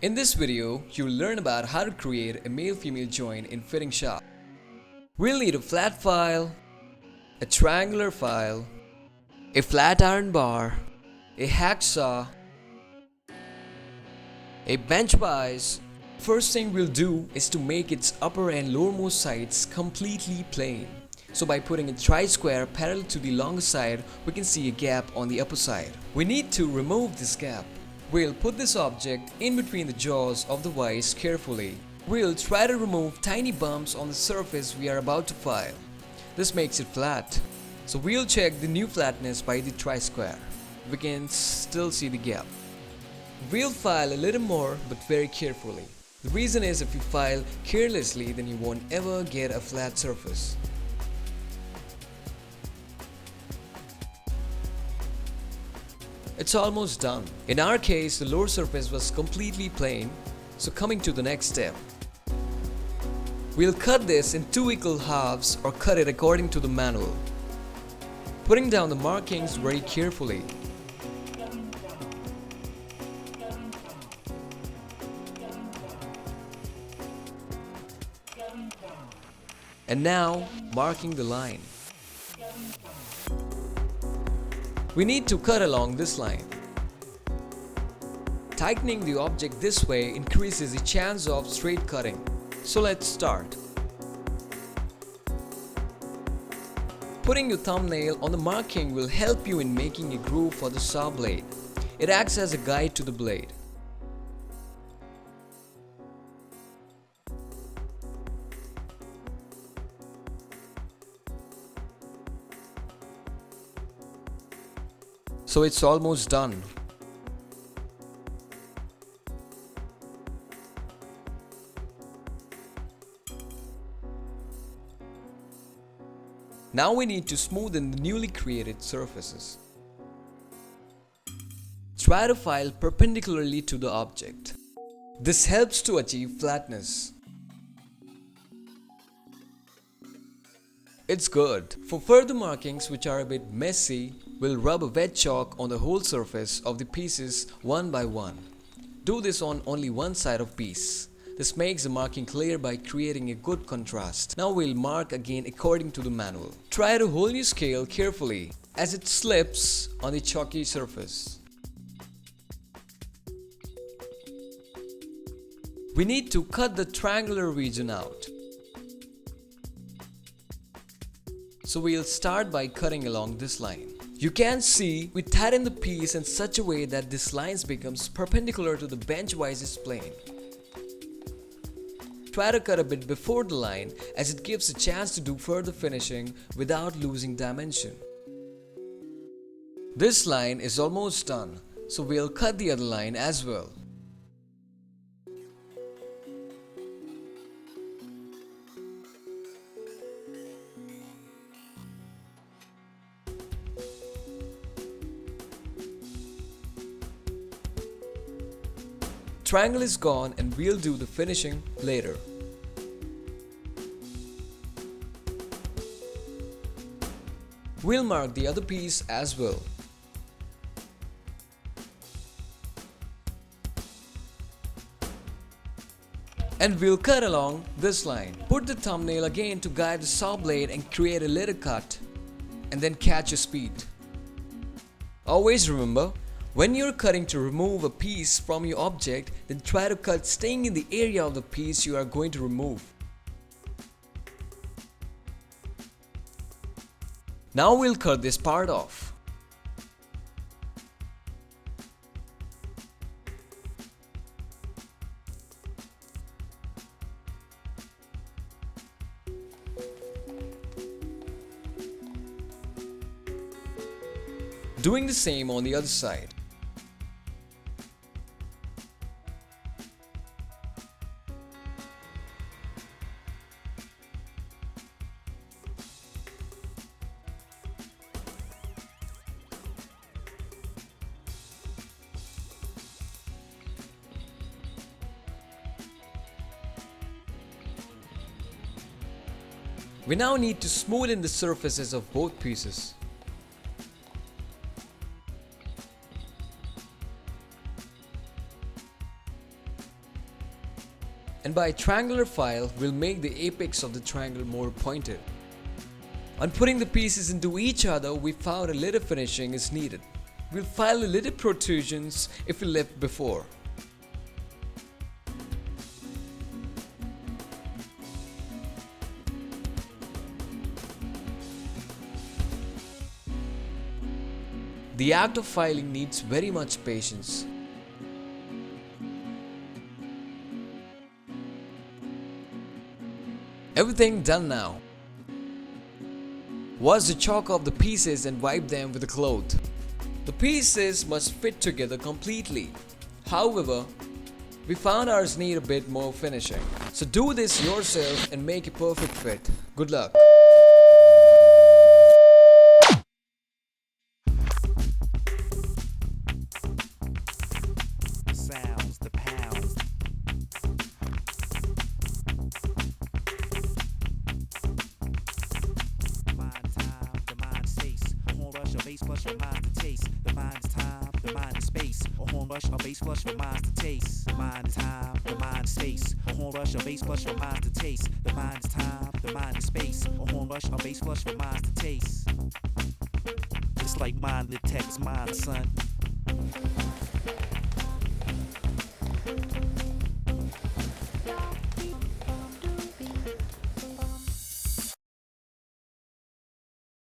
In this video, you'll learn about how to create a male-female joint in fitting shop. We'll need a flat file, a triangular file, a flat iron bar, a hacksaw, a bench vise. First thing we'll do is to make its upper and lowermost sides completely plain. So by putting a tri-square parallel to the longer side, we can see a gap on the upper side. We need to remove this gap. We'll put this object in between the jaws of the vise carefully. We'll try to remove tiny bumps on the surface we are about to file. This makes it flat. So we'll check the new flatness by the tri-square. We can still see the gap. We'll file a little more, but very carefully. The reason is if you file carelessly, then you won't ever get a flat surface. It's almost done. In our case, the lower surface was completely plain, so coming to the next step. We'll cut this in 2 equal halves or cut it according to the manual. Putting down the markings very carefully. And now, marking the line. We need to cut along this line. Tightening the object this way increases the chance of straight cutting. So let's start. Putting your thumbnail on the marking will help you in making a groove for the saw blade. It acts as a guide to the blade. So it's almost done. Now we need to smoothen the newly created surfaces. Try to file perpendicularly to the object. This helps to achieve flatness. It's good. For further markings which are a bit messy, we'll rub a wet chalk on the whole surface of the pieces one by one. Do this on only one side of piece. This makes the marking clear by creating a good contrast. Now we'll mark again according to the manual. Try to hold your scale carefully as it slips on the chalky surface. We need to cut the triangular region out. So we'll start by cutting along this line. You can see we tighten the piece in such a way that this line becomes perpendicular to the bench vise's plane. Try to cut a bit before the line as it gives a chance to do further finishing without losing dimension. This line is almost done, so we'll cut the other line as well. Triangle is gone and we'll do the finishing later. We'll mark the other piece as well. And we'll cut along this line. Put the thumbnail again to guide the saw blade and create a little cut. And then catch your speed. Always remember, when you're cutting to remove a piece from your object, then try to cut staying in the area of the piece you are going to remove. Now we'll cut this part off. Doing the same on the other side. We now need to smoothen the surfaces of both pieces. And by triangular file, we'll make the apex of the triangle more pointed. On putting the pieces into each other, we found a little finishing is needed. We'll file a little protrusions if we left before. The act of filing needs very much patience. Everything done now. Wash the chalk off the pieces and wipe them with a cloth. The pieces must fit together completely. However, we found ours need a bit more finishing. So do this yourself and make a perfect fit. Good luck. Sounds, the pounds. Mind time, the mind space. A horn rush, a bass flush reminds the taste. The mind is time, the mind is space. A horn rush, a bass flush reminds the taste. The mind is time, the mind is space. A horn rush, a bass flush reminds the taste. The mind is time, the mind is space. A horn rush, a bass flush reminds the taste. It's like mind lit text, mind son.